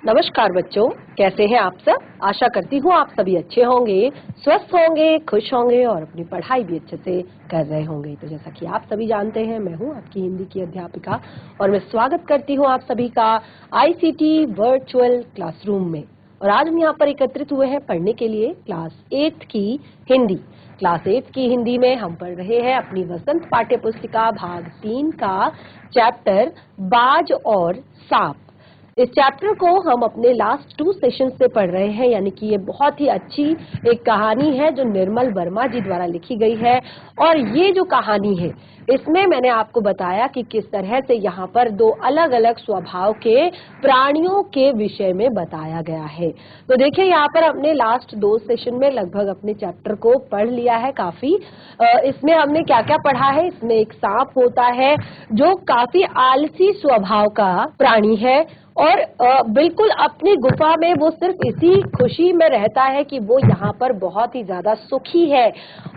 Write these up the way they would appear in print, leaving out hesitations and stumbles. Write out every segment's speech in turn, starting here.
नमस्कार बच्चों, कैसे हैं आप सब। आशा करती हूँ आप सभी अच्छे होंगे, स्वस्थ होंगे, खुश होंगे और अपनी पढ़ाई भी अच्छे से कर रहे होंगे। तो जैसा कि आप सभी जानते हैं, मैं हूँ आपकी हिंदी की अध्यापिका और मैं स्वागत करती हूँ आप सभी का आईसीटी वर्चुअल क्लासरूम में। और आज हम यहाँ पर एकत्रित हुए हैं पढ़ने के लिए क्लास 8 की हिंदी। क्लास 8 की हिंदी में हम पढ़ रहे हैं अपनी वसंत पाठ्य पुस्तिका भाग 3 का चैप्टर बाज और सांप। इस चैप्टर को हम अपने लास्ट 2 सेशन से पढ़ रहे हैं, यानी कि ये बहुत ही अच्छी एक कहानी है जो निर्मल वर्मा जी द्वारा लिखी गई है। और ये जो कहानी है इसमें मैंने आपको बताया कि किस तरह से यहाँ पर 2 अलग अलग स्वभाव के प्राणियों के विषय में बताया गया है। तो देखिए यहाँ पर हमने लास्ट 2 सेशन में लगभग अपने चैप्टर को पढ़ लिया है काफी। इसमें हमने क्या क्या पढ़ा है। इसमें एक सांप होता है जो काफी आलसी स्वभाव का प्राणी है और बिल्कुल अपनी गुफा में वो सिर्फ इसी खुशी में रहता है कि वो यहाँ पर बहुत ही ज्यादा सुखी है।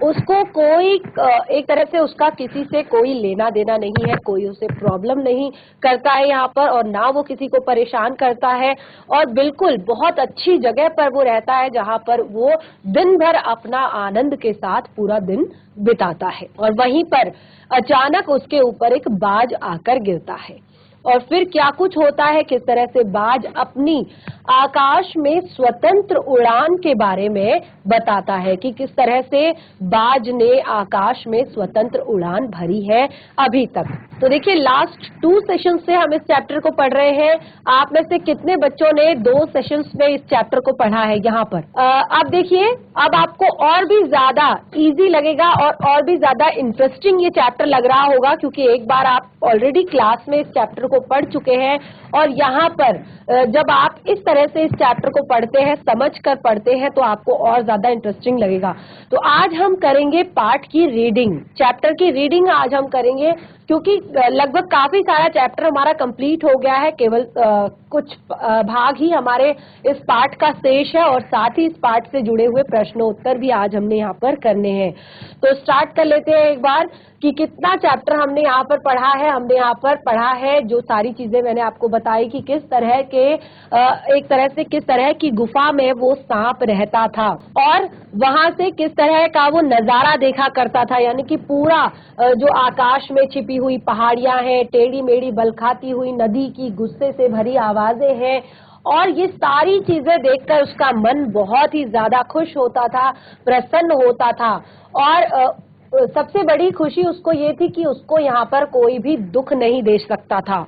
उसको कोई एक तरह से उसका किसी से कोई लेना देना नहीं है, कोई उसे प्रॉब्लम नहीं करता है यहाँ पर और ना वो किसी को परेशान करता है। और बिल्कुल बहुत अच्छी जगह पर वो रहता है जहाँ पर वो दिन भर अपना आनंद के साथ पूरा दिन बिताता है। और वहीं पर अचानक उसके ऊपर एक बाज आकर गिरता है और फिर क्या कुछ होता है, किस तरह से बाज अपनी आकाश में स्वतंत्र उड़ान के बारे में बताता है कि किस तरह से बाज ने आकाश में स्वतंत्र उड़ान भरी है अभी तक। तो देखिए लास्ट 2 सेशन से हम इस चैप्टर को पढ़ रहे हैं। आप में से कितने बच्चों ने 2 सेशंस में इस चैप्टर को पढ़ा है यहाँ पर। अब देखिए, अब आपको और भी ज्यादा इजी लगेगा और भी ज्यादा इंटरेस्टिंग ये चैप्टर लग रहा होगा, क्योंकि एक बार आप ऑलरेडी क्लास में इस चैप्टर को पढ़ चुके हैं। और यहाँ पर जब आप इस तरह से इस चैप्टर को पढ़ते हैं, समझ कर पढ़ते हैं, तो आपको और ज्यादा इंटरेस्टिंग लगेगा। तो आज हम करेंगे पार्ट की रीडिंग, चैप्टर की रीडिंग आज हम करेंगे, क्योंकि लगभग काफी सारा चैप्टर हमारा कंप्लीट हो गया है। केवल कुछ भाग ही हमारे इस पाठ का शेष है और साथ ही इस पाठ से जुड़े हुए प्रश्नोत्तर भी आज हमने यहाँ पर करने हैं। तो स्टार्ट कर लेते हैं एक बार कि कितना चैप्टर हमने यहाँ पर पढ़ा है। हमने यहाँ पर पढ़ा है जो सारी चीजें मैंने आपको बताई कि किस तरह के एक तरह से किस तरह की गुफा में वो सांप रहता था और वहां से किस तरह का वो नजारा देखा करता था, यानी कि पूरा जो आकाश में छिपी हुई पहाड़ियां हैं, टेढ़ी मेढ़ी बलखाती हुई नदी की गुस्से से भरी आवाजें हैं, और ये सारी चीजें देखकर उसका मन बहुत ही ज्यादा खुश होता था, प्रसन्न होता था। और सबसे बड़ी खुशी उसको ये थी कि उसको यहाँ पर कोई भी दुख नहीं दे सकता था।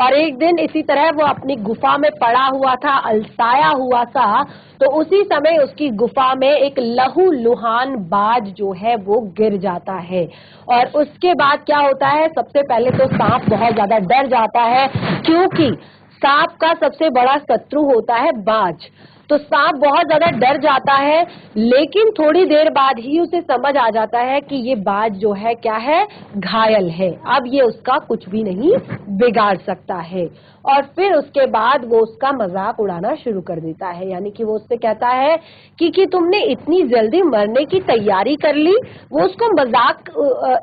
और एक दिन इसी तरह वो अपनी गुफा में पड़ा हुआ था, अलसाया हुआ था, तो उसी समय उसकी गुफा में एक लहूलुहान बाज जो है वो गिर जाता है। और उसके बाद क्या होता है, सबसे पहले तो सांप बहुत ज्यादा डर जाता है, क्योंकि सांप का सबसे बड़ा शत्रु होता है बाज। तो सांप बहुत ज्यादा डर जाता है, लेकिन थोड़ी देर बाद ही उसे समझ आ जाता है कि ये बाज जो है क्या है, घायल है। अब ये उसका कुछ भी नहीं बिगाड़ सकता है। और फिर उसके बाद वो उसका मजाक उड़ाना शुरू कर देता है, यानी कि वो उससे कहता है कि तुमने इतनी जल्दी मरने की तैयारी कर ली। वो उसको मजाक,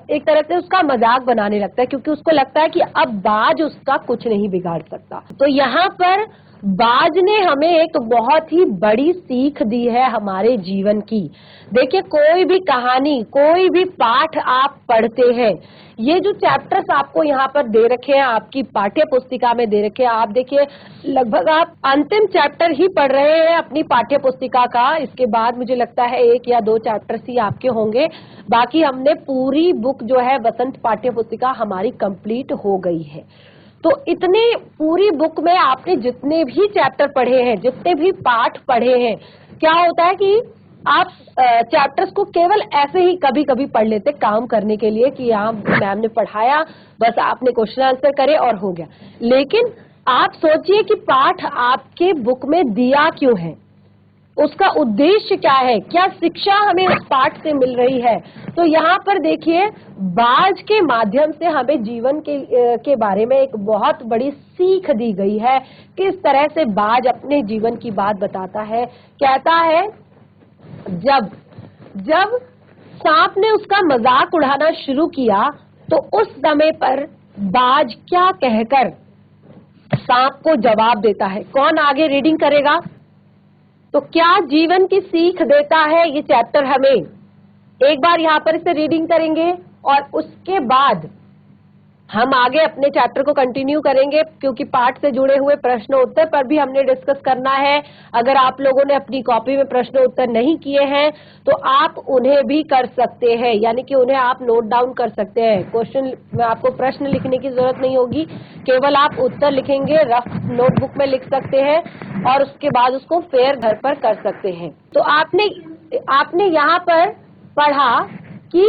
एक तरह से उसका मजाक बनाने लगता है, क्योंकि उसको लगता है कि अब बाज उसका कुछ नहीं बिगाड़ सकता। तो यहाँ पर बाज ने हमें एक बहुत ही बड़ी सीख दी है हमारे जीवन की। देखिए, कोई भी कहानी, कोई भी पाठ आप पढ़ते हैं, ये जो चैप्टर्स आपको यहाँ पर दे रखे हैं, आपकी पाठ्य पुस्तिका में दे रखे हैं, आप देखिए लगभग आप अंतिम चैप्टर ही पढ़ रहे हैं अपनी पाठ्य पुस्तिका का। इसके बाद मुझे लगता है 1 या 2 चैप्टर्स ही आपके होंगे। बाकी हमने पूरी बुक जो है वसंत पाठ्य पुस्तिका हमारी कंप्लीट हो गई है। तो इतने पूरी बुक में आपने जितने भी चैप्टर पढ़े हैं, जितने भी पाठ पढ़े हैं, क्या होता है कि आप चैप्टर्स को केवल ऐसे ही कभी कभी पढ़ लेते काम करने के लिए कि हाँ मैम ने पढ़ाया, बस आपने क्वेश्चन आंसर करे और हो गया। लेकिन आप सोचिए कि पाठ आपके बुक में दिया क्यों है, उसका उद्देश्य क्या है, क्या शिक्षा हमें उस पाठ से मिल रही है। तो यहाँ पर देखिए, बाज के माध्यम से हमें जीवन के बारे में एक बहुत बड़ी सीख दी गई है। किस तरह से बाज अपने जीवन की बात बताता है, कहता है जब सांप ने उसका मजाक उड़ाना शुरू किया, तो उस समय पर बाज क्या कहकर सांप को जवाब देता है। कौन आगे रीडिंग करेगा? तो क्या जीवन की सीख देता है ये चैप्टर हमें? एक बार यहाँ पर इसे रीडिंग करेंगे और उसके बाद हम आगे अपने चैप्टर को कंटिन्यू करेंगे, क्योंकि पाठ से जुड़े हुए प्रश्न उत्तर पर भी हमने डिस्कस करना है। अगर आप लोगों ने अपनी कॉपी में प्रश्न उत्तर नहीं किए हैं तो आप उन्हें भी कर सकते हैं, यानी कि उन्हें आप नोट डाउन कर सकते हैं। क्वेश्चन में आपको प्रश्न लिखने की जरूरत नहीं होगी, केवल आप उत्तर लिखेंगे, रफ नोटबुक में लिख सकते हैं और उसके बाद उसको फेयर घर पर कर सकते हैं। तो आपने यहाँ पर पढ़ा कि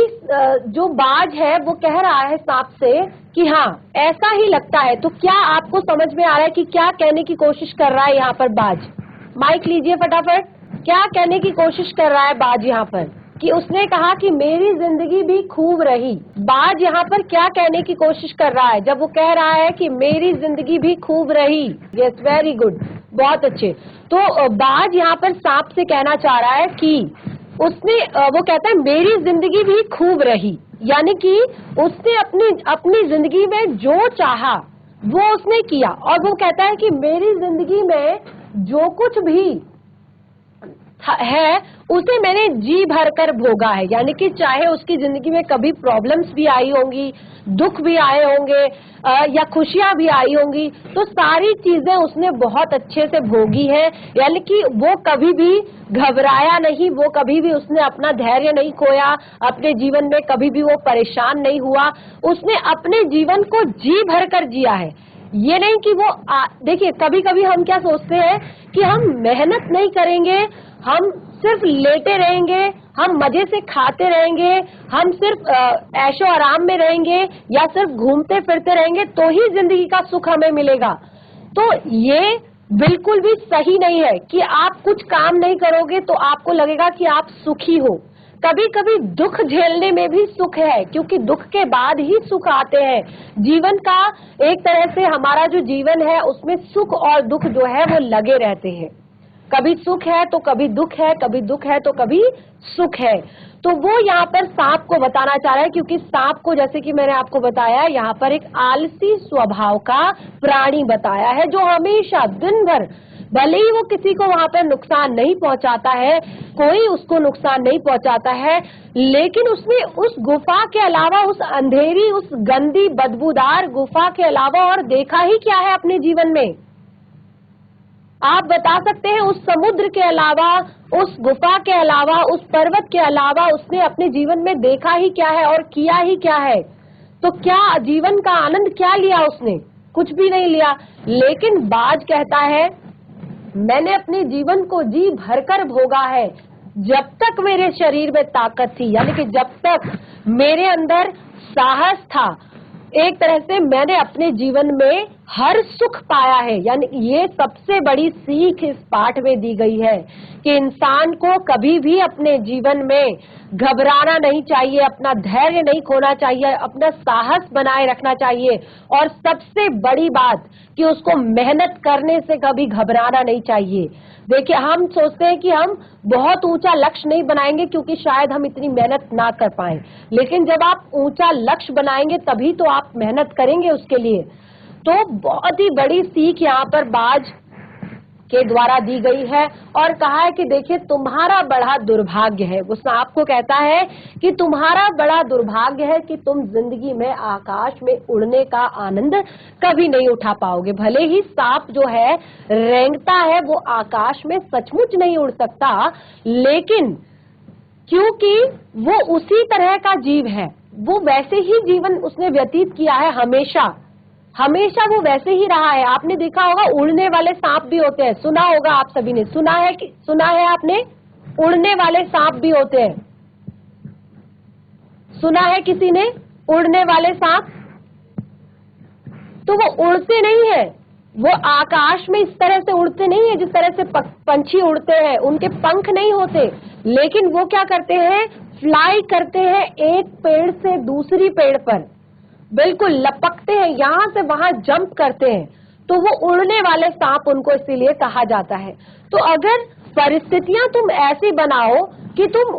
जो बाज है वो कह रहा है सांप से कि हाँ ऐसा ही लगता है। तो क्या आपको समझ में आ रहा है कि क्या कहने की कोशिश कर रहा है यहाँ पर बाज? माइक लीजिए फटाफट। क्या कहने की कोशिश कर रहा है बाज यहाँ पर? कि उसने कहा कि मेरी जिंदगी भी खूब रही। बाज यहाँ पर क्या कहने की कोशिश कर रहा है जब वो कह रहा है कि मेरी जिंदगी भी खूब रही? यस, वेरी गुड, बहुत अच्छे। तो बाज यहाँ पर सांप से कहना चाह रहा है कि वो कहता है मेरी जिंदगी भी खूब रही, यानी कि उसने अपनी जिंदगी में जो चाहा वो उसने किया। और वो कहता है कि मेरी जिंदगी में जो कुछ भी है उसे मैंने जी भर कर भोगा है, यानी कि चाहे उसकी जिंदगी में कभी प्रॉब्लम्स भी आई होंगी, दुख भी आए होंगे या खुशियां भी आई होंगी, तो सारी चीजें उसने बहुत अच्छे से भोगी है। यानी कि वो कभी भी घबराया नहीं, वो कभी भी उसने अपना धैर्य नहीं खोया, अपने जीवन में कभी भी वो परेशान नहीं हुआ। उसने अपने जीवन को जी भर कर जिया है। ये नहीं कि वो देखिए कभी कभी हम क्या सोचते हैं कि हम मेहनत नहीं करेंगे, हम सिर्फ लेटे रहेंगे, हम मजे से खाते रहेंगे, हम सिर्फ ऐशो आराम में रहेंगे या सिर्फ घूमते फिरते रहेंगे तो ही जिंदगी का सुख हमें मिलेगा। तो ये बिल्कुल भी सही नहीं है कि आप कुछ काम नहीं करोगे तो आपको लगेगा कि आप सुखी हो। कभी कभी दुख झेलने में भी सुख है, क्योंकि दुख के बाद ही सुख आते हैं। जीवन का एक तरह से हमारा जो जीवन है उसमें सुख और दुख जो है वो लगे रहते हैं। कभी सुख है तो कभी दुख है, कभी दुख है तो कभी सुख है। तो वो यहाँ पर सांप को बताना चाह रहा है, क्योंकि सांप को जैसे कि मैंने आपको बताया यहाँ पर एक आलसी स्वभाव का प्राणी बताया है, जो हमेशा दिन भर भले ही वो किसी को वहां पर नुकसान नहीं पहुंचाता है, कोई उसको नुकसान नहीं पहुंचाता है, लेकिन उसने उस गुफा के अलावा, उस अंधेरी, उस गंदी बदबूदार गुफा के अलावा और देखा ही क्या है अपने जीवन में? आप बता सकते हैं? उस समुद्र के अलावा, उस गुफा के अलावा, उस पर्वत के अलावा उसने अपने जीवन में देखा ही क्या है और किया ही क्या है? तो क्या जीवन का आनंद क्या लिया उसने? कुछ भी नहीं लिया। लेकिन बाज कहता है मैंने अपने जीवन को जी भरकर भोगा है जब तक मेरे शरीर में ताकत थी, यानी कि जब तक मेरे अंदर साहस था। एक तरह से मैंने अपने जीवन में हर सुख पाया है। यानी ये सबसे बड़ी सीख इस पाठ में दी गई है कि इंसान को कभी भी अपने जीवन में घबराना नहीं चाहिए, अपना धैर्य नहीं खोना चाहिए, अपना साहस बनाए रखना चाहिए, और सबसे बड़ी बात कि उसको मेहनत करने से कभी घबराना नहीं चाहिए। देखिए हम सोचते हैं कि हम बहुत ऊंचा लक्ष्य नहीं बनाएंगे क्योंकि शायद हम इतनी मेहनत ना कर पाए, लेकिन जब आप ऊंचा लक्ष्य बनाएंगे तभी तो आप मेहनत करेंगे उसके लिए। तो बहुत ही बड़ी सीख यहाँ पर बाज के द्वारा दी गई है और कहा है कि देखिए तुम्हारा बड़ा दुर्भाग्य है। वो सांप को कहता है कि तुम्हारा बड़ा दुर्भाग्य है कि तुम जिंदगी में आकाश में उड़ने का आनंद कभी नहीं उठा पाओगे। भले ही सांप जो है रेंगता है, वो आकाश में सचमुच नहीं उड़ सकता, लेकिन क्योंकि वो उसी तरह का जीव है, वो वैसे ही जीवन उसने व्यतीत किया है, हमेशा वो वैसे ही रहा है। आपने देखा होगा उड़ने वाले सांप भी होते हैं, सुना होगा आप सभी ने, सुना है आपने? उड़ने वाले सांप भी होते हैं, सुना है किसी ने उड़ने वाले सांप? तो वो उड़ते नहीं है, वो आकाश में इस तरह से उड़ते नहीं है जिस तरह से पंछी उड़ते हैं, उनके पंख नहीं होते, लेकिन वो क्या करते हैं, फ्लाई करते हैं एक पेड़ से दूसरी पेड़ पर, बिल्कुल लपकते हैं, यहाँ से वहां जंप करते हैं। तो वो उड़ने वाले सांप उनको इसीलिए कहा जाता है। तो अगर परिस्थितियां तुम ऐसी बनाओ कि तुम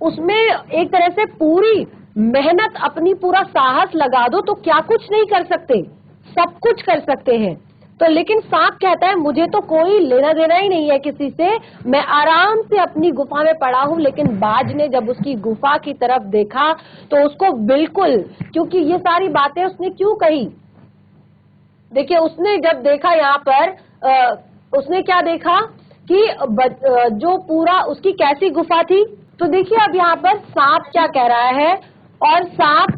उसमें एक तरह से पूरी मेहनत, अपनी पूरा साहस लगा दो, तो क्या कुछ नहीं कर सकते, सब कुछ कर सकते हैं। तो लेकिन सांप कहता है मुझे तो कोई लेना देना ही नहीं है किसी से, मैं आराम से अपनी गुफा में पड़ा हूं। लेकिन बाज ने जब उसकी गुफा की तरफ देखा तो उसको बिल्कुल, क्योंकि ये सारी बातें उसने क्यों कही, देखिए उसने जब देखा यहाँ पर उसने क्या देखा कि जो पूरा उसकी कैसी गुफा थी। तो देखिए अब यहाँ पर सांप क्या कह रहा है, और सांप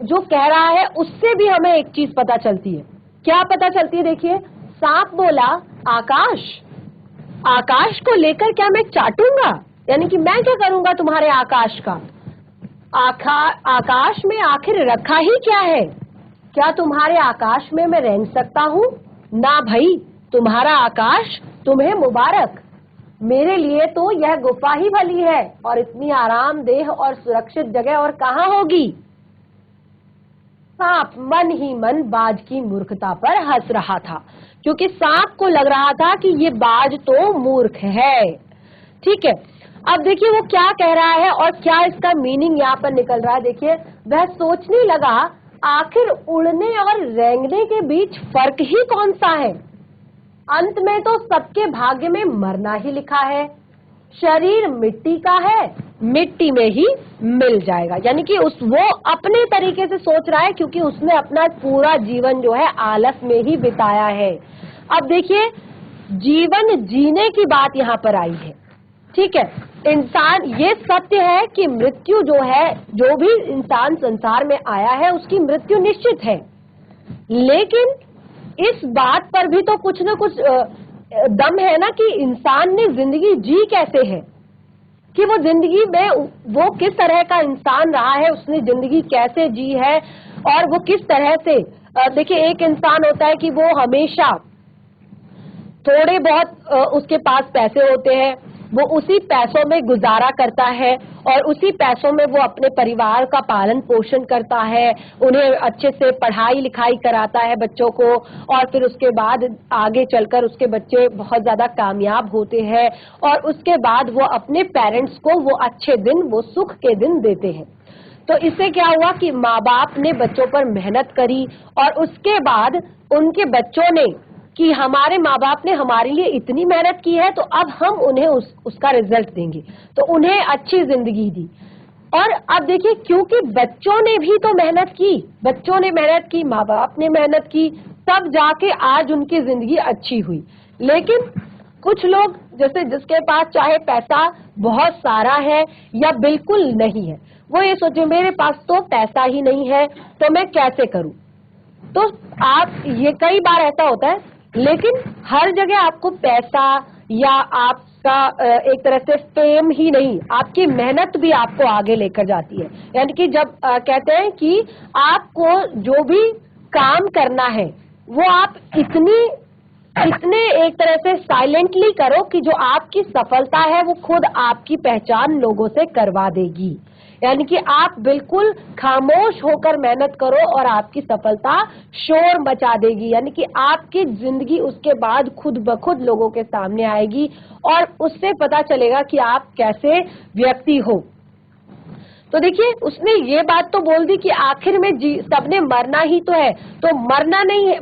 जो कह रहा है उससे भी हमें एक चीज पता चलती है। क्या पता चलती है, देखिए सांप बोला आकाश, आकाश को लेकर क्या मैं चाटूंगा, यानी कि मैं क्या करूंगा तुम्हारे आकाश का, आकाश में आखिर रखा ही क्या है, क्या तुम्हारे आकाश में मैं रेंग सकता हूँ, ना भाई, तुम्हारा आकाश तुम्हें मुबारक, मेरे लिए तो यह गुफा ही भली है, और इतनी आरामदेह और सुरक्षित जगह और कहाँ होगी। सांप मन ही मन बाज की मूर्खता पर हंस रहा था, क्योंकि सांप को लग रहा था कि ये बाज तो मूर्ख है। ठीक है, अब देखिए वो क्या कह रहा है और क्या इसका मीनिंग यहाँ पर निकल रहा है। देखिए वह सोचने लगा आखिर उड़ने और रेंगने के बीच फर्क ही कौन सा है, अंत में तो सबके भाग्य में मरना ही लिखा है, शरीर मिट्टी का है, मिट्टी में ही मिल जाएगा। यानी कि वो अपने तरीके से सोच रहा है, क्योंकि उसने अपना पूरा जीवन जो है आलस में ही बिताया है। अब देखिए जीवन जीने की बात यहाँ पर आई है। ठीक है, इंसान, ये सत्य है कि मृत्यु जो है, जो भी इंसान संसार में आया है उसकी मृत्यु निश्चित है, लेकिन इस बात पर भी तो कुछ न कुछ दम है ना कि इंसान ने जिंदगी जी कैसे है, कि वो जिंदगी में वो किस तरह का इंसान रहा है, उसने जिंदगी कैसे जी है, और वो किस तरह से, देखिए एक इंसान होता है कि वो हमेशा थोड़े बहुत उसके पास पैसे होते हैं, वो उसी पैसों में गुजारा करता है और उसी पैसों में वो अपने परिवार का पालन पोषण करता है, उन्हें अच्छे से पढ़ाई लिखाई कराता है बच्चों को, और फिर उसके बाद आगे चलकर उसके बच्चे बहुत ज्यादा कामयाब होते हैं, और उसके बाद वो अपने पेरेंट्स को वो अच्छे दिन, वो सुख के दिन देते हैं। तो इससे क्या हुआ कि माँ बाप ने बच्चों पर मेहनत करी, और उसके बाद उनके बच्चों ने कि हमारे माँ बाप ने हमारे लिए इतनी मेहनत की है तो अब हम उन्हें उसका रिजल्ट देंगे, तो उन्हें अच्छी जिंदगी दी। और अब देखिए क्योंकि बच्चों ने भी तो मेहनत की, बच्चों ने मेहनत की, माँ बाप ने मेहनत की, तब जाके आज उनकी जिंदगी अच्छी हुई। लेकिन कुछ लोग, जैसे जिसके पास चाहे पैसा बहुत सारा है या बिल्कुल नहीं है, वो ये सोचे मेरे पास तो पैसा ही नहीं है तो मैं कैसे करूं। तो आप, ये कई बार ऐसा होता है, लेकिन हर जगह आपको पैसा या आपका एक तरह से फेम ही नहीं, आपकी मेहनत भी आपको आगे लेकर जाती है। यानी कि जब कहते हैं कि आपको जो भी काम करना है वो आप इतने एक तरह से साइलेंटली करो कि जो आपकी सफलता है वो खुद आपकी पहचान लोगों से करवा देगी। यानी कि आप बिल्कुल खामोश होकर मेहनत करो और आपकी सफलता शोर मचा देगी, यानी कि आपकी जिंदगी उसके बाद खुद ब खुद लोगों के सामने आएगी और उससे पता चलेगा कि आप कैसे व्यक्ति हो। तो देखिए उसने ये बात तो बोल दी कि आखिर में सबने मरना ही तो है, तो मरना नहीं है,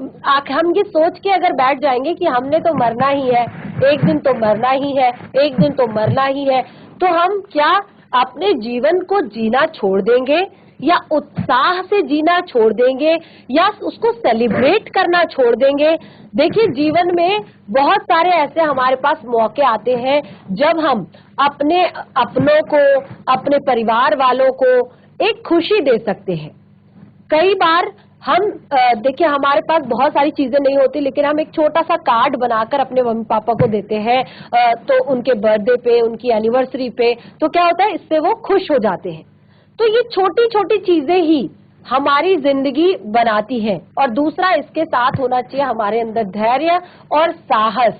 हम ये सोच के अगर बैठ जाएंगे कि हमने तो मरना ही है, एक दिन तो मरना ही है, एक दिन तो मरना ही है, तो हम क्या अपने जीवन को जीना छोड़ देंगे, या उत्साह से जीना छोड़ देंगे, या उसको सेलिब्रेट करना छोड़ देंगे। देखिए जीवन में बहुत सारे ऐसे हमारे पास मौके आते हैं जब हम अपने अपनों को, अपने परिवार वालों को एक खुशी दे सकते हैं। कई बार हम देखिए हमारे पास बहुत सारी चीजें नहीं होती, लेकिन हम एक छोटा सा कार्ड बनाकर अपने मम्मी पापा को देते हैं, तो उनके बर्थडे पे, उनकी एनिवर्सरी पे, तो क्या होता है, इससे वो खुश हो जाते हैं। तो ये छोटी छोटी चीजें ही हमारी जिंदगी बनाती हैं। और दूसरा इसके साथ होना चाहिए हमारे अंदर धैर्य और साहस,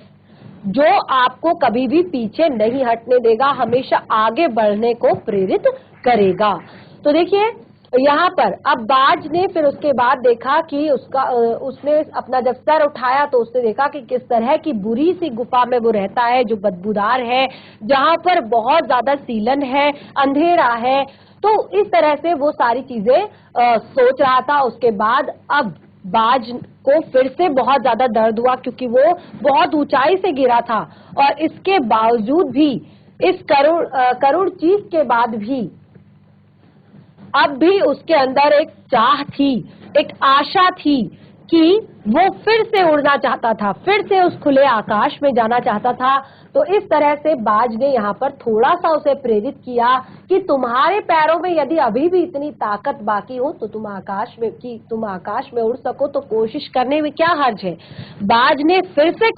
जो आपको कभी भी पीछे नहीं हटने देगा, हमेशा आगे बढ़ने को प्रेरित करेगा। तो देखिए यहाँ पर अब बाज ने फिर उसके बाद देखा कि उसने अपना जब सर उठाया तो उसने देखा कि किस तरह की बुरी सी गुफा में वो रहता है, जो बदबूदार है, जहाँ पर बहुत ज्यादा सीलन है, अंधेरा है। तो इस तरह से वो सारी चीजें सोच रहा था। उसके बाद अब बाज को फिर से बहुत ज्यादा दर्द हुआ क्योंकि वो बहुत ऊंचाई से गिरा था, और इसके बावजूद भी, इस करुण चीज के बाद भी अब भी उसके अंदर एक चाह थी, एक आशा थी कि वो फिर से उड़ना चाहता था, फिर से उस खुले आकाश में जाना चाहता था। तो इस तरह से बाज ने यहाँ पर थोड़ा सा उसे प्रेरित किया कि तुम्हारे पैरों में यदि अभी भी इतनी ताकत बाकी हो तो तुम आकाश में उड़ सको, तो कोशिश करने में क्या हर्ज है। बाज ने फिर से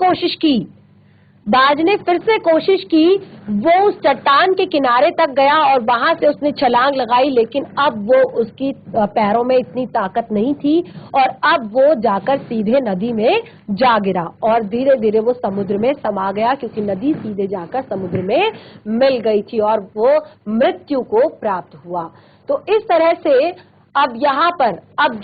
कोशिश की, वो उस चट्टान के किनारे तक गया और वहां से उसने छलांग लगाई, लेकिन अब वो उसकी पैरों में इतनी ताकत नहीं थी और अब वो जाकर सीधे नदी में जा गिरा और धीरे धीरे वो समुद्र में समा गया, क्योंकि नदी सीधे जाकर समुद्र में मिल गई थी और वो मृत्यु को प्राप्त हुआ। तो इस तरह से अब यहाँ पर अब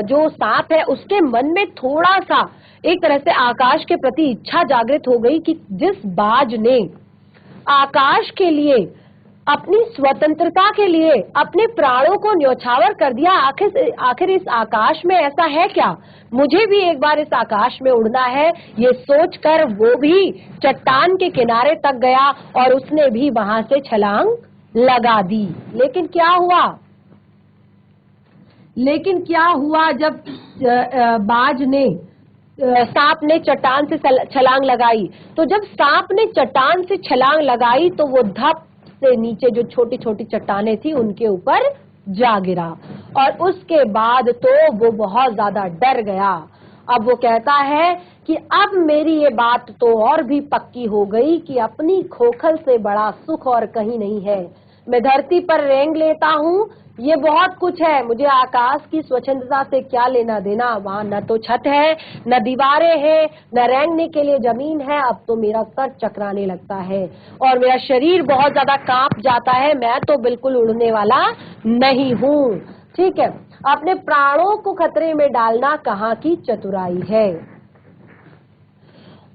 जो सांप है उसके मन में थोड़ा सा एक तरह से आकाश के प्रति इच्छा जागृत हो गई कि जिस बाज ने आकाश के लिए, अपनी स्वतंत्रता के लिए अपने प्राणों को न्यौछावर कर दिया, आखिर इस आकाश में ऐसा है क्या, मुझे भी एक बार इस आकाश में उड़ना है। ये सोचकर वो भी चट्टान के किनारे तक गया और उसने भी वहां से छलांग लगा दी। लेकिन क्या हुआ जब सांप ने चट्टान से छलांग लगाई। तो जब सांप ने चट्टान से छलांग लगाई तो वो धप से नीचे जो छोटी छोटी चट्टानें थी उनके ऊपर जा गिरा, और उसके बाद तो वो बहुत ज्यादा डर गया। अब वो कहता है कि अब मेरी ये बात तो और भी पक्की हो गई कि अपनी खोखल से बड़ा सुख और कहीं नहीं है। मैं धरती पर रेंग लेता हूँ, ये बहुत कुछ है, मुझे आकाश की स्वच्छंदता से क्या लेना देना। वहां न तो छत है, न दीवारें हैं, न रेंगने के लिए जमीन है। अब तो मेरा सर चकराने लगता है और मेरा शरीर बहुत ज्यादा कांप जाता है। मैं तो बिल्कुल उड़ने वाला नहीं हूँ। ठीक है, अपने प्राणों को खतरे में डालना कहाँ की चतुराई है।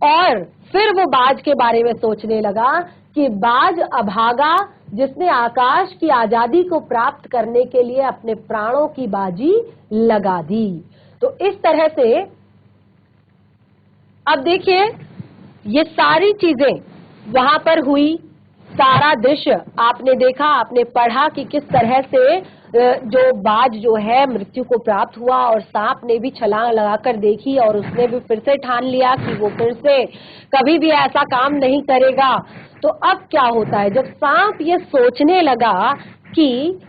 और फिर वो बाज के बारे में सोचने लगा कि बाज अभागा, जिसने आकाश की आजादी को प्राप्त करने के लिए अपने प्राणों की बाजी लगा दी। तो इस तरह से अब देखिए, ये सारी चीजें वहां पर हुई, सारा दृश्य आपने देखा, आपने पढ़ा कि किस तरह से जो बाज जो है मृत्यु को प्राप्त हुआ, और सांप ने भी छलांग लगाकर देखी और उसने भी फिर से ठान लिया कि वो फिर से कभी भी ऐसा काम नहीं करेगा। तो अब क्या होता है, जब सांप ये सोचने लगा कि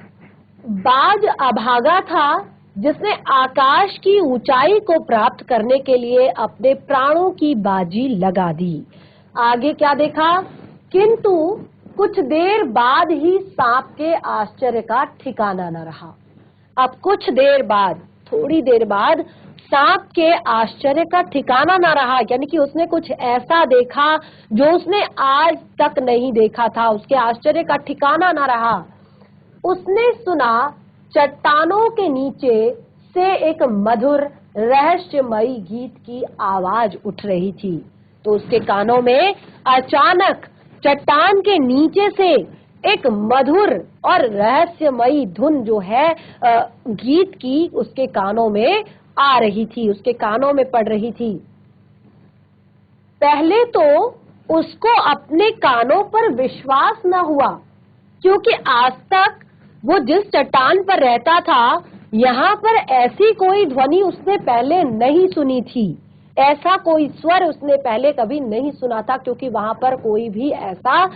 बाज अभागा था जिसने आकाश की ऊंचाई को प्राप्त करने के लिए अपने प्राणों की बाजी लगा दी, आगे क्या देखा, किंतु कुछ देर बाद ही सांप के आश्चर्य का ठिकाना न रहा। अब कुछ देर बाद, थोड़ी देर बाद सांप के आश्चर्य का ठिकाना न रहा, यानी कि उसने कुछ ऐसा देखा जो उसने आज तक नहीं देखा था। उसके आश्चर्य का ठिकाना न रहा। उसने सुना चट्टानों के नीचे से एक मधुर रहस्यमयी गीत की आवाज उठ रही थी। तो उसके कानों में अचानक चट्टान के नीचे से एक मधुर और रहस्यमयी धुन जो है गीत की, उसके कानों में आ रही थी, उसके कानों में पड़ रही थी। पहले तो उसको अपने कानों पर विश्वास न हुआ, क्योंकि आज तक वो जिस चट्टान पर रहता था यहाँ पर ऐसी कोई ध्वनि उसने पहले नहीं सुनी थी, ऐसा कोई स्वर उसने पहले कभी नहीं सुना था, क्योंकि वहां पर कोई भी ऐसा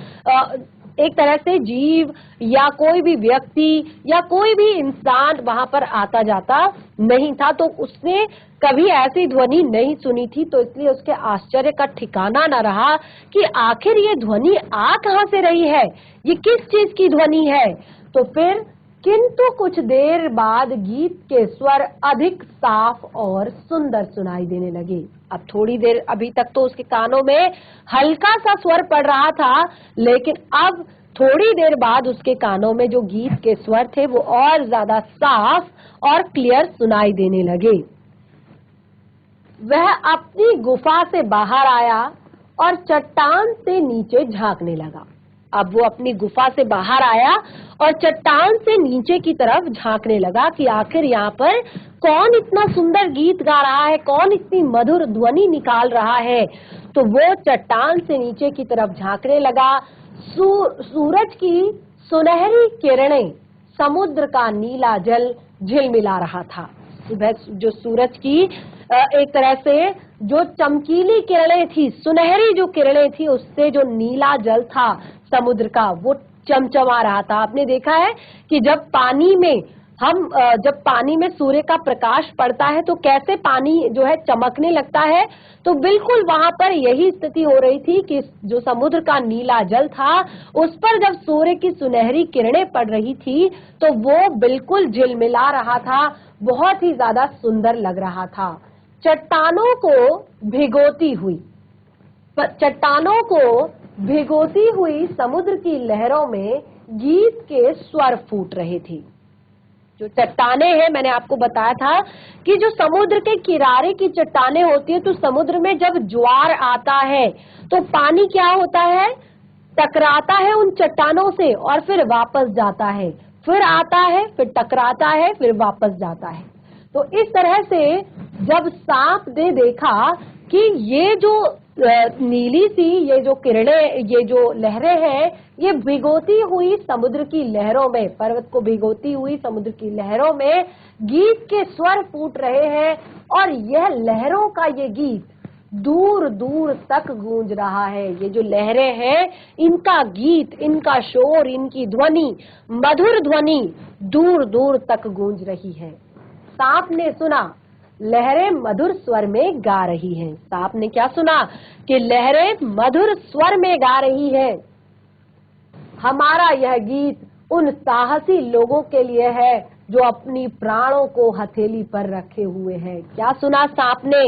एक तरह से जीव या कोई भी व्यक्ति या कोई भी इंसान वहां पर आता जाता नहीं था। तो उसने कभी ऐसी ध्वनि नहीं सुनी थी, तो इसलिए उसके आश्चर्य का ठिकाना न रहा कि आखिर ये ध्वनि आ कहां से रही है, ये किस चीज की ध्वनि है। तो फिर किंतु कुछ देर बाद गीत के स्वर अधिक साफ और सुंदर सुनाई देने लगे। अब थोड़ी देर, अभी तक तो उसके कानों में हल्का सा स्वर पड़ रहा था, लेकिन अब थोड़ी देर बाद उसके कानों में जो गीत के स्वर थे वो और ज्यादा साफ और क्लियर सुनाई देने लगे। वह अपनी गुफा से बाहर आया और चट्टान से नीचे झांकने लगा। अब वो अपनी गुफा से बाहर आया और चट्टान से नीचे की तरफ झांकने लगा कि आखिर यहाँ पर कौन इतना सुंदर गीत गा रहा है, कौन इतनी मधुर ध्वनि निकाल रहा है। तो वो चट्टान से नीचे की तरफ झांकने लगा। सूरज की सुनहरी किरणें, समुद्र का नीला जल झिलमिला रहा था। जो सूरज की एक तरह से जो चमकीली किरणें थी, सुनहरी जो किरणें थी, उससे जो नीला जल था समुद्र का, वो चमचमा रहा था। आपने देखा है कि जब पानी में सूर्य का प्रकाश पड़ता है तो कैसे पानी जो है चमकने लगता है। तो बिल्कुल वहां पर यही स्थिति हो रही थी कि जो समुद्र का नीला जल था उस पर जब सूर्य की सुनहरी किरणें पड़ रही थी तो वो बिल्कुल झिलमिला रहा था, बहुत ही ज्यादा सुंदर लग रहा था। चट्टानों को भिगोती हुई समुद्र की लहरों में गीत के स्वर फूट रहे थे। जो चट्टाने हैं, मैंने आपको बताया था कि जो समुद्र के किनारे की चट्टाने होती है, तो समुद्र में जब ज्वार आता है तो पानी क्या होता है, टकराता है उन चट्टानों से और फिर वापस जाता है, फिर आता है, फिर टकराता है, फिर वापस जाता है। तो इस तरह से जब सांप ने देखा कि ये जो नीली सी ये जो किरणें, ये जो लहरें हैं, ये भिगोती हुई समुद्र की लहरों में, पर्वत को भिगोती हुई समुद्र की लहरों में गीत के स्वर फूट रहे हैं और यह लहरों का ये गीत दूर दूर तक गूंज रहा है। ये जो लहरें हैं, इनका गीत, इनका शोर, इनकी ध्वनि, मधुर ध्वनि दूर दूर तक गूंज रही है। सांप ने सुना लहरें मधुर स्वर में गा रही हैं। सांप ने क्या सुना कि लहरें मधुर स्वर में गा रही हैं। हमारा यह गीत उन साहसी लोगों के लिए है जो अपनी प्राणों को हथेली पर रखे हुए हैं। क्या सुना सांप ने?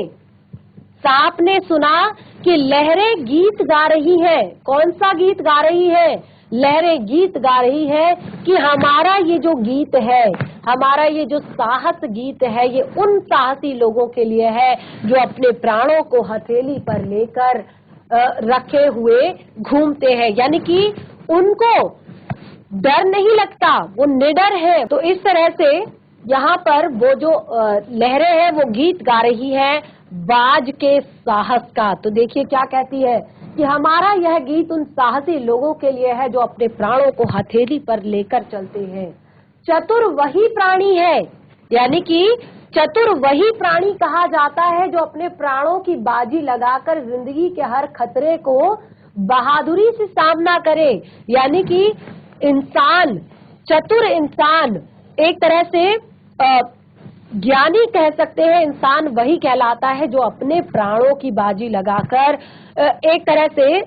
सांप ने सुना कि लहरें गीत गा रही है। कौन सा गीत गा रही है? लहरें गीत गा रही है कि हमारा ये जो गीत है, हमारा ये जो साहस गीत है, ये उन साहसी लोगों के लिए है जो अपने प्राणों को हथेली पर लेकर रखे हुए घूमते हैं, यानी कि उनको डर नहीं लगता, वो निडर है। तो इस तरह से यहाँ पर वो जो लहरें हैं वो गीत गा रही है बाज के साहस का। तो देखिए क्या कहती है कि हमारा यह गीत उन साहसी लोगों के लिए है जो अपने प्राणों को हथेली पर लेकर चलते हैं। चतुर वही प्राणी है, यानी कि चतुर वही प्राणी कहा जाता है जो अपने प्राणों की बाजी लगाकर जिंदगी के हर खतरे को बहादुरी से सामना करे। यानी कि इंसान, चतुर इंसान, एक तरह से ज्ञानी कह सकते हैं, इंसान वही कहलाता है जो अपने प्राणों की बाजी लगाकर एक तरह से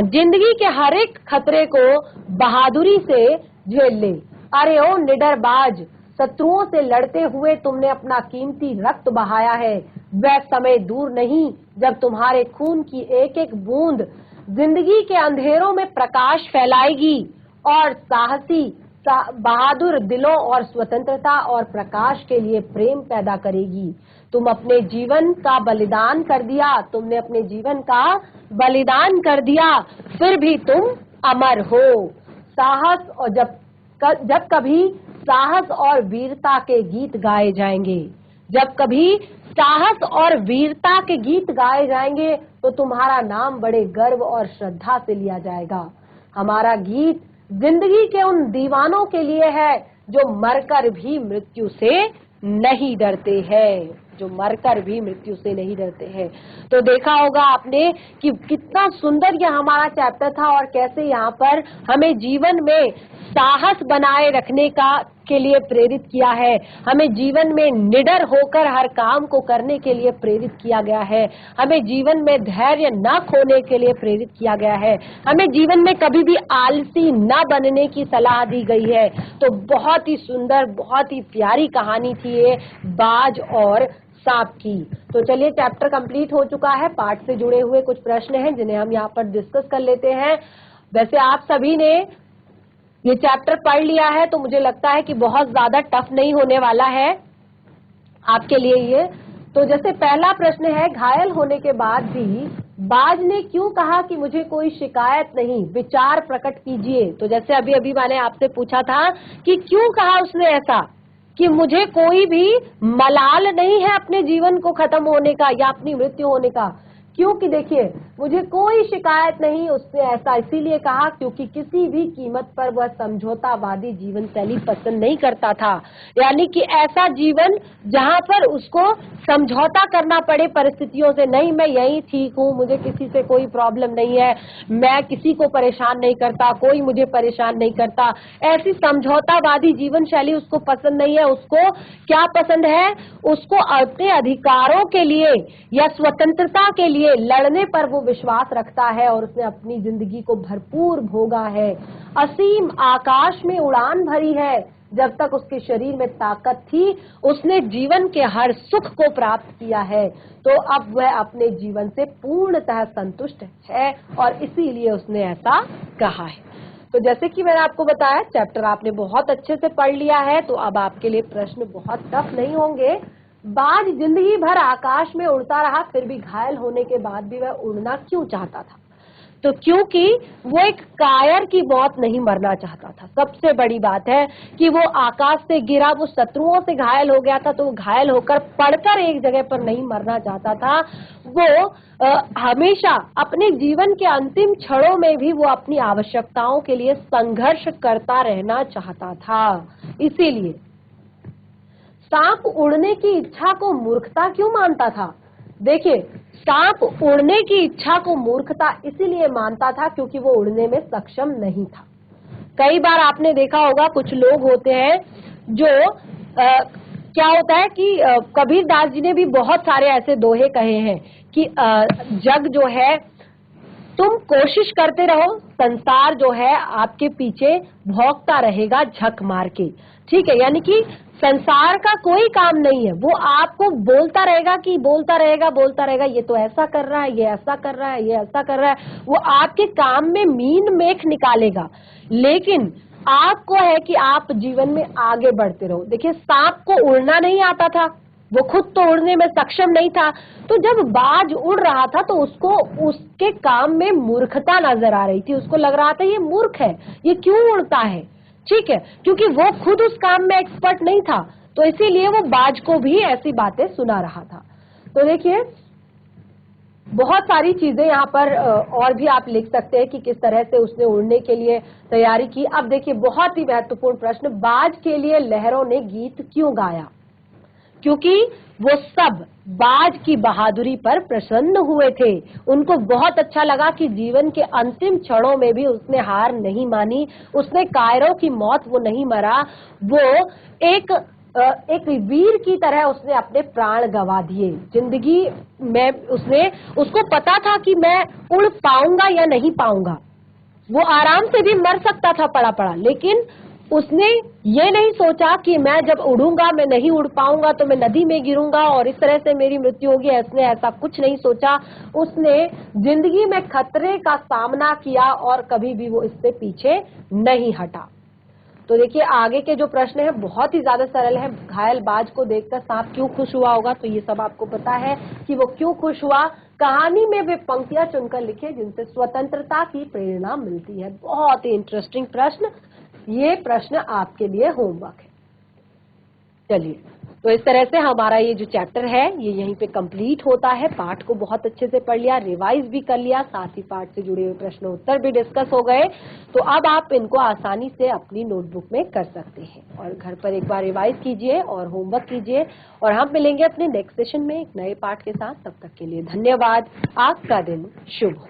जिंदगी के हर एक खतरे को बहादुरी से झेल ले। अरे ओ निडर बाज, शत्रुओं से लड़ते हुए तुमने अपना कीमती रक्त बहाया है। वह समय दूर नहीं जब तुम्हारे खून की एक एक बूंद जिंदगी के अंधेरों में प्रकाश फैलाएगी और साहसी बहादुर दिलों और स्वतंत्रता और प्रकाश के लिए प्रेम पैदा करेगी। तुम अपने जीवन का बलिदान कर दिया, तुमने अपने जीवन का बलिदान कर दिया, फिर भी तुम अमर हो। साहस, और जब कभी साहस और वीरता के गीत गाए जाएंगे, जब कभी साहस और वीरता के गीत गाए जाएंगे तो तुम्हारा नाम बड़े गर्व और श्रद्धा से लिया जाएगा। हमारा गीत जिंदगी के उन दीवानों के लिए है जो मरकर भी मृत्यु से नहीं डरते हैं, जो मरकर भी मृत्यु से नहीं डरते हैं। तो देखा होगा आपने कि कितना सुंदर यह हमारा चैप्टर था और कैसे यहाँ पर हमें जीवन में साहस बनाए रखने के लिए प्रेरित किया है, हमें जीवन में निडर होकर हर काम को करने के लिए प्रेरित किया गया है, हमें जीवन में धैर्य न खोने के लिए प्रेरित किया गया है, हमें जीवन में कभी भी आलसी न बनने की सलाह दी गई है। तो बहुत ही सुंदर, बहुत ही प्यारी कहानी थी ये बाज और सांप की। तो चलिए, चैप्टर कंप्लीट हो चुका है। पाठ से जुड़े हुए कुछ प्रश्न हैं जिन्हें हम यहाँ पर डिस्कस कर लेते हैं। वैसे आप सभी ने ये चैप्टर पढ़ लिया है तो मुझे लगता है कि बहुत ज्यादा टफ नहीं होने वाला है आपके लिए ये। तो जैसे पहला प्रश्न है, घायल होने के बाद भी बाज ने क्यों कहा कि मुझे कोई शिकायत नहीं, विचार प्रकट कीजिए। तो जैसे अभी अभी मैंने आपसे पूछा था कि क्यों कहा उसने ऐसा कि मुझे कोई भी मलाल नहीं है अपने जीवन को खत्म होने का या अपनी मृत्यु होने का, क्योंकि देखिए मुझे कोई शिकायत नहीं, उसने ऐसा इसीलिए कहा क्योंकि किसी भी कीमत पर वह समझौतावादी जीवन शैली पसंद नहीं करता था। यानी कि ऐसा जीवन जहां पर उसको समझौता करना पड़े परिस्थितियों से, नहीं मैं यही ठीक हूँ, मुझे किसी से कोई प्रॉब्लम नहीं है, मैं किसी को परेशान नहीं करता, कोई मुझे परेशान नहीं करता, ऐसी समझौतावादी जीवन शैली उसको पसंद नहीं है। उसको क्या पसंद है? उसको अपने अधिकारों के लिए या स्वतंत्रता के लिए लड़ने पर वो विश्वास रखता है और उसने अपनी जिंदगी को भरपूर भोगा है, असीम आकाश में उड़ान भरी है। जब तक उसके शरीर में ताकत थी उसने जीवन के हर सुख को प्राप्त किया है, तो अब वह अपने जीवन से पूर्णतः संतुष्ट है और इसीलिए उसने ऐसा कहा है। तो जैसे कि मैंने आपको बताया चैप्टर आपने बहुत अच्छे से पढ़ लिया है, तो अब आपके लिए प्रश्न बहुत टफ नहीं होंगे। बाज जिंदगी भर आकाश में उड़ता रहा, फिर भी घायल होने के बाद भी वह उड़ना क्यों चाहता था? तो क्योंकि वो एक कायर की मौत नहीं मरना चाहता था। सबसे बड़ी बात है कि वो आकाश से गिरा, वो शत्रुओं से घायल हो गया था, तो वो घायल होकर पड़कर एक जगह पर नहीं मरना चाहता था। वो हमेशा अपने जीवन के अंतिम क्षणों में भी वो अपनी आवश्यकताओं के लिए संघर्ष करता रहना चाहता था। इसीलिए सांप उड़ने की इच्छा को मूर्खता क्यों मानता था? देखिए, सांप उड़ने की इच्छा को मूर्खता इसीलिए मानता था क्योंकि वो उड़ने में सक्षम नहीं था। कई बार आपने देखा होगा कुछ लोग होते हैं जो क्या होता है कि कबीर दास जी ने भी बहुत सारे ऐसे दोहे कहे हैं कि जग जो है तुम कोशिश करते रहो, संसार जो है आपके पीछे भौंकता रहेगा झक मार के। ठीक है, यानी कि संसार का कोई काम नहीं है, वो आपको बोलता रहेगा कि बोलता रहेगा, ये तो ऐसा कर रहा है, ये ऐसा कर रहा है, ये ऐसा कर रहा है, वो आपके काम में मीन मेख निकालेगा। लेकिन आपको है कि आप जीवन में आगे बढ़ते रहो। देखिए, सांप को उड़ना नहीं आता था, वो खुद तो उड़ने में सक्षम नहीं था, तो जब बाज उड़ रहा था तो उसको उसके काम में मूर्खता नजर आ रही थी। उसको लग रहा था ये मूर्ख है, ये क्यों उड़ता है। ठीक है, क्योंकि वो खुद उस काम में एक्सपर्ट नहीं था, तो इसीलिए वो बाज को भी ऐसी बातें सुना रहा था। तो देखिए, बहुत सारी चीजें यहाँ पर और भी आप लिख सकते हैं कि किस तरह से उसने उड़ने के लिए तैयारी की। अब देखिए, बहुत ही महत्वपूर्ण प्रश्न, बाज के लिए लहरों ने गीत क्यों गाया? क्योंकि वो सब बाज की बहादुरी पर प्रसन्न हुए थे। उनको बहुत अच्छा लगा कि जीवन के अंतिम क्षणों में भी उसने हार नहीं मानी, उसने कायरों की मौत वो नहीं मरा, वो एक वीर की तरह उसने अपने प्राण गंवा दिए। जिंदगी में उसको पता था कि मैं उड़ पाऊंगा या नहीं पाऊंगा, वो आराम से भी मर सकता था पड़ा पड़ा, लेकिन उसने ये नहीं सोचा कि मैं जब उड़ूंगा मैं नहीं उड़ पाऊंगा तो मैं नदी में गिरूंगा और इस तरह से मेरी मृत्यु होगी। उसने ऐसा कुछ नहीं सोचा। उसने जिंदगी में खतरे का सामना किया और कभी भी वो इससे पीछे नहीं हटा। तो देखिए, आगे के जो प्रश्न है बहुत ही ज्यादा सरल है। घायल बाज को देखकर सांप क्यों खुश हुआ होगा? तो ये सब आपको पता है कि वो क्यों खुश हुआ। कहानी में वे पंक्तियां चुनकर लिखे जिनसे स्वतंत्रता की प्रेरणा मिलती है। बहुत ही इंटरेस्टिंग प्रश्न, ये प्रश्न आपके लिए होमवर्क है। चलिए, तो इस तरह से हमारा ये जो चैप्टर है ये यहीं पे कंप्लीट होता है। पाठ को बहुत अच्छे से पढ़ लिया, रिवाइज भी कर लिया, साथ ही पाठ से जुड़े हुए प्रश्न उत्तर भी डिस्कस हो गए। तो अब आप इनको आसानी से अपनी नोटबुक में कर सकते हैं और घर पर एक बार रिवाइज कीजिए और होमवर्क कीजिए। और हम मिलेंगे अपने नेक्स्ट सेशन में एक नए पाठ के साथ। तब तक के लिए धन्यवाद। आपका दिन शुभ हो।